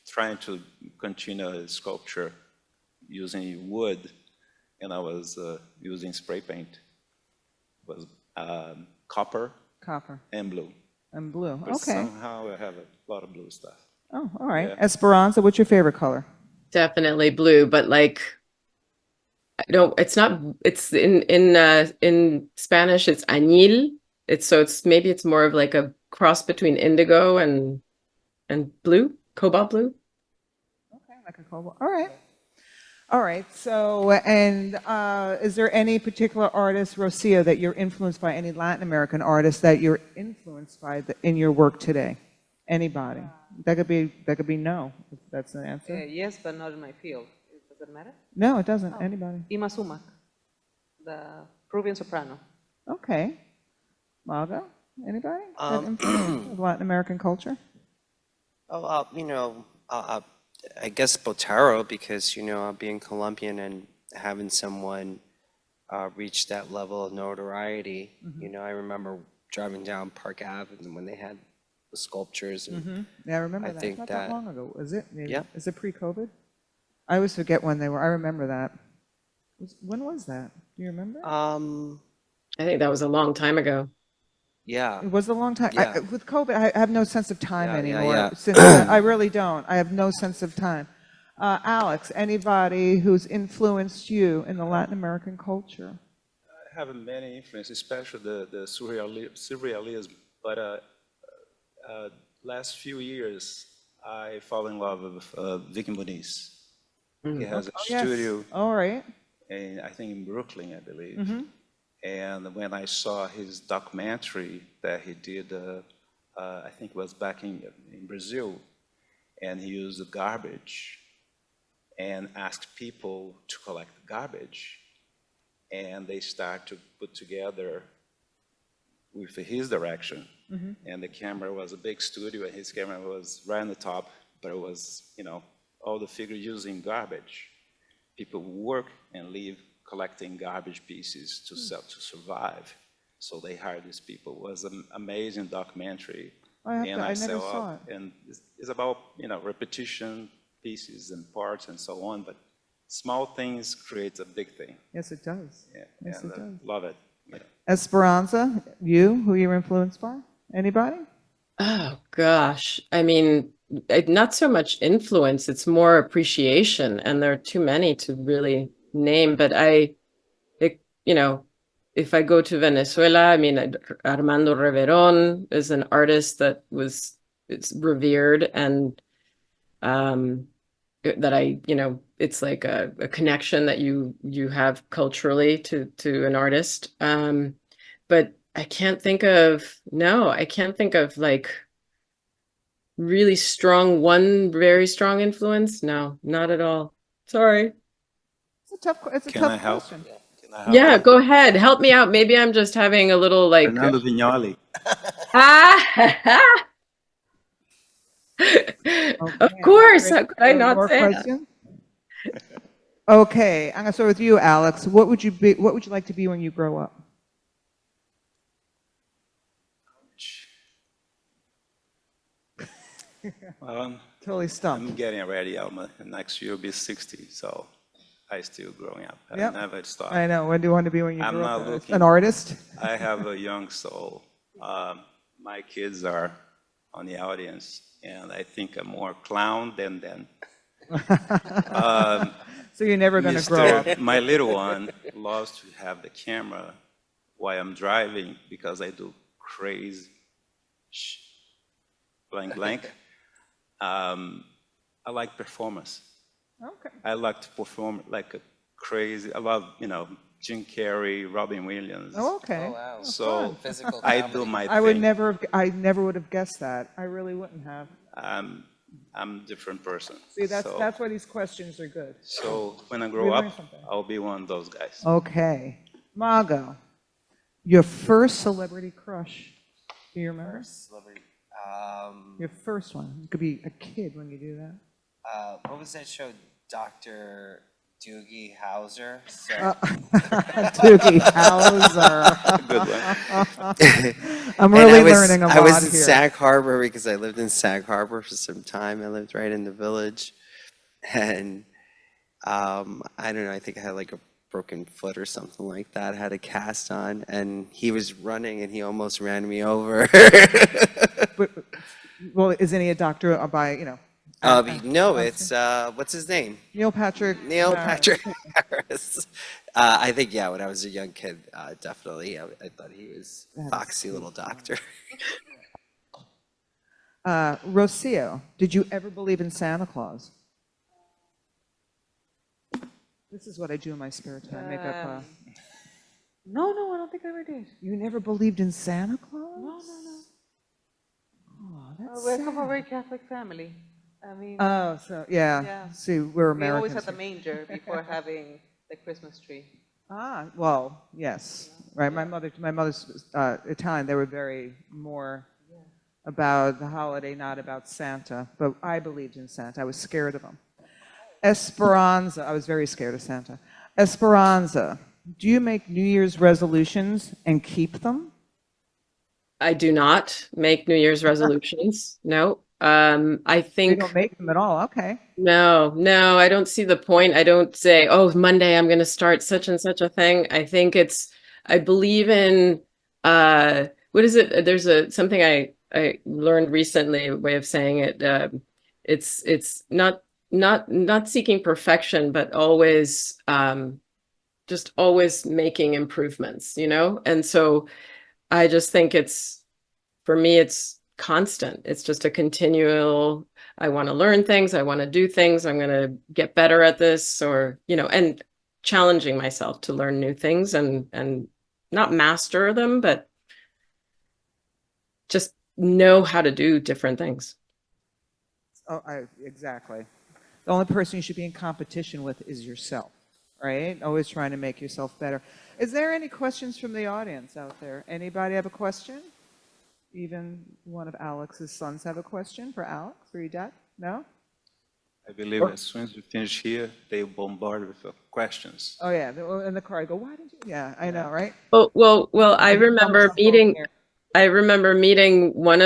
trying to continue a sculpture using wood, and I was using spray paint. It was copper Copper and blue. and blue. But Okay. somehow I have a lot of blue stuff. Oh, all right. Yeah. Esperanza, what's your favorite color? Definitely blue, but like no, it's not. It's in Spanish. It's añil. It's maybe it's more of like a cross between indigo and blue, cobalt blue. Okay, like a cobalt. All right. All right. So, and is there any particular artist, Rocio, that you're influenced by? Any Latin American artist that you're influenced by in your work today? Anybody? That could be no. If that's the answer. Yes, but not in my field. Does it matter? No, it doesn't. Anybody? Ima Sumac, the Peruvian soprano. Okay. MAGO? Anybody? Um, That influence of Latin American culture? Oh, I guess Botero, because, being Colombian and having someone reach that level of notoriety, I remember driving down Park Avenue when they had the sculptures. And Yeah, I remember I that. think Not that- long ago, was it? Maybe. Yeah. Is it pre-COVID? I always forget when they were. I remember that. When was that? Do you remember? I think that was a long time ago. Yeah. It was a long time. Yeah. With COVID, I have no sense of time Yeah, anymore. yeah. Since I really don't. I have no sense of time. Alex, anybody who's influenced you in the Latin American culture? I have many influences, especially the surrealism. But last few years, I fell in love with Vignoli. He has a Yes. studio, All right. I think in Brooklyn, I believe. And when I saw his documentary that he did, I think it was back in Brazil, and he used the garbage and asked people to collect the garbage. And they start to put together with his direction. And the camera was a big studio, and his camera was right on the top, but it was, all the figures using garbage. People work and live collecting garbage pieces to sell, to survive. So they hired these people. It was an amazing documentary. I never saw it. And it's about, repetition, pieces and parts and so on, but small things create a big thing. Yes, it does. Yeah, Yes, and it does. love it. Esperanza, who you're influenced by? Anybody? Oh gosh. I mean, not so much influence, it's more appreciation, and there are too many to really name, but if I go to Venezuela, I mean, Armando Reverón is an artist that it's revered, and that it's like a connection that you have culturally to an artist. But I can't think of like really one very strong influence. No, not at all. Sorry. It's a Can I tough help? question. Can I help Yeah, you? go ahead. Help me out. Maybe I'm just having a little like Fernando Vignoli. ah. Of course. How could I not More say that? questions? Okay, I'm gonna start with you, Alex. What would you like to be when you grow up? Totally stumped. I'm getting ready. Next year will be 60, so I still growing up. I Yep. never stop. I know. What do you want to be when you I'm grow not up? looking- An artist? I have a young soul. My kids are on the audience, and I think I'm more clown than them. So you're never going to grow up. My little one loves to have the camera while I'm driving because I do crazy blank blank. I like performance. Okay. I like to perform like a crazy. I love, Jim Carrey, Robin Williams. Oh, okay. Oh, wow. So Physical I comedy. do my thing. I never would have guessed that. I really wouldn't have. I'm a different person. See, that's So- why these questions are good. So when I We grow learn up, something. I'll be one of those guys. Okay. MAGO, your first celebrity crush Do you remember? Celebrity. Your first one. You could be a kid when you do that. What was that show? Dr. Doogie Howser. So, Doogie Howser. Good one. I'm and really learning a lot I was in here. Sag Harbor because I lived in Sag Harbor for some time. I lived right in the village, and I don't know. I think I had like a broken foot or something like that. I had a cast on, and he was running, and he almost ran me over. But, well, isn't he a doctor by, you know? No, it's what's his name? Neil Patrick. Neil Patrick Harris. I think, yeah, when I was a young kid, definitely, I thought he was foxy little doctor. Rocio, did you ever believe in Santa Claus? This is what I do in my spare time. Make up. No, I don't think I ever did. You never believed in Santa Claus? No. Oh, that's We come from a sad. very Catholic family. I mean, Oh, so yeah. Yeah. See, we're we always Americans. had the manger before having the Christmas tree. Well, yes, right. My mother's Italian. They were very more about the holiday, not about Santa. But I believed in Santa. I was scared of him. Esperanza. I was very scared of Santa. Esperanza. Do you make New Year's resolutions and keep them? I do not make New Year's resolutions. No. I You think don't make them at all. Okay. no, I don't see the point. I don't say, oh, Monday I'm going to start such and such a thing. I believe in, what is it? There's something I learned recently, a way of saying it. It's not seeking perfection, but always, just always making improvements, you know? And so I just think for me, it's constant. It's just a continual, I want to learn things. I want to do things. I'm going to get better at this, or, you know, and challenging myself to learn new things and not master them, but just know how to do different things. Oh, exactly. The only person you should be in competition with is yourself, right? Always trying to make yourself better. Is there any questions from the audience out there? Anybody have a question? Even one of Alex's sons have a question for Alex, for your dad? No? I believe as soon as we finish here, they bombard with questions. Oh, yeah. In the car, I go, why did you? Yeah, I know, right? Well, I Thumbs remember up over here. meeting one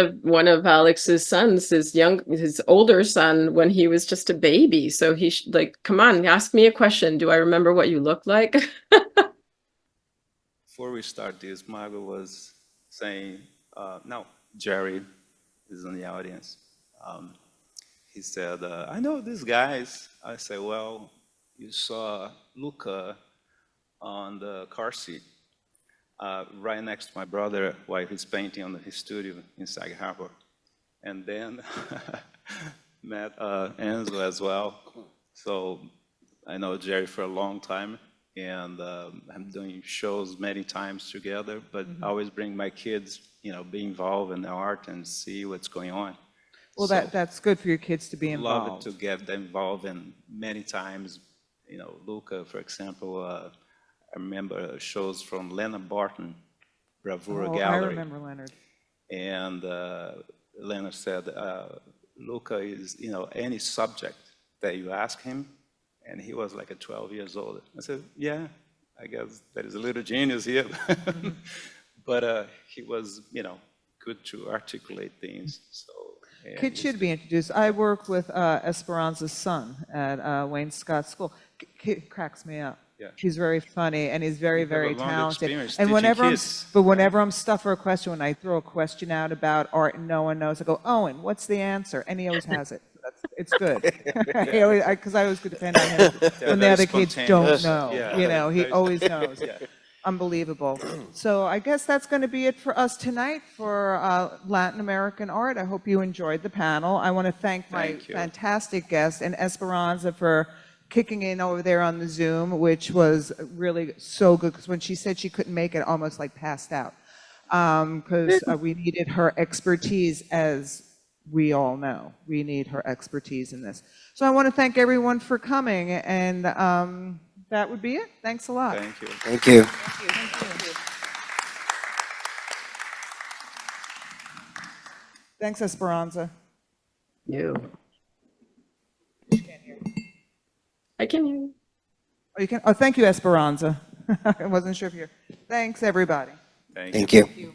of Alex's sons, his older son, when he was just a baby. So like, come on, ask me a question. Do I remember what you look like? Before we start this, Margo was saying, no, Jerry is in the audience. He said, I know these guys. I said, well, you saw Luca on the car seat right next to my brother while he's painting on his studio in Sag Harbor. And then met Enzo as well. So I know Jerry for a long time, and I'm doing shows many times together, but I always bring my kids, you know, be involved in the art and see what's going on. Well, So that's good for your kids to be love involved. it to get them involved, and many times, you know, Luca, for example, I remember shows from Leonard Barton, Bravura Oh, I Gallery. remember Leonard. And Leonard said, Luca is, you know, any subject that you ask him, and he was like 12 years old. I said, yeah, I guess there is a little genius here. But he was, you know, good to articulate things. So Kid should be introduced. I work with Esperanza's son at Wayne Scott School. Kid cracks me up. Yeah. He's very funny, and he's very, You have a very long talented. experience And teaching whenever kids. whenever I'm stuck for a question, when I throw a question out about art and no one knows, I go, Owen, what's the answer? And he always has it. It's good. Because I always could depend on him when the very other kids don't spontaneous. know. Yeah. You know, he Very- always knows. Yeah. Unbelievable. So I guess that's going to be it for us tonight for Latin American art. I hope you enjoyed the panel. I want to thank my Thank you. fantastic guest and Esperanza for kicking in over there on the Zoom, which was really so good, because when she said she couldn't make it, almost like passed out, because we needed her expertise, as we all know. We need her expertise in this. So I want to thank everyone for coming, and that would be it. Thanks a lot. Thank you. Thank you. Thank you. Thanks, Esperanza. You. I can hear you. Oh, you can, oh, thank you, Esperanza. I wasn't sure if you're, thanks, everybody. Thank you. Thank you. Thank you.